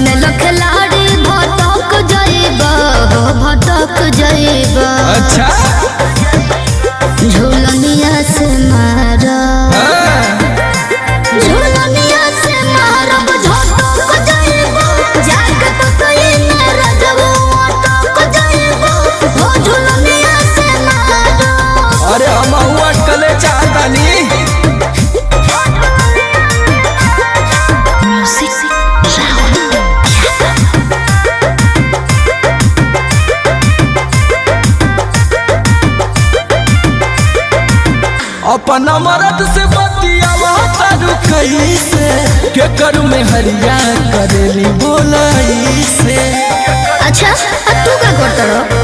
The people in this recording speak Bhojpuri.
बने लखलाड़ी भटक जाइबा हो भटक जाइबा। अच्छा झूलनिया से मारा झूलनिया से मारा झटक जाइबा जाके तो कई न रजबो अटक जाइबा हो झूलनिया से मारा। अरे हम हुआ कले चाहतानी अपना मर्द से बतियावा तारू कैसे के करू में हरिया करेली बोलाई से। अच्छा तू का करत रहो?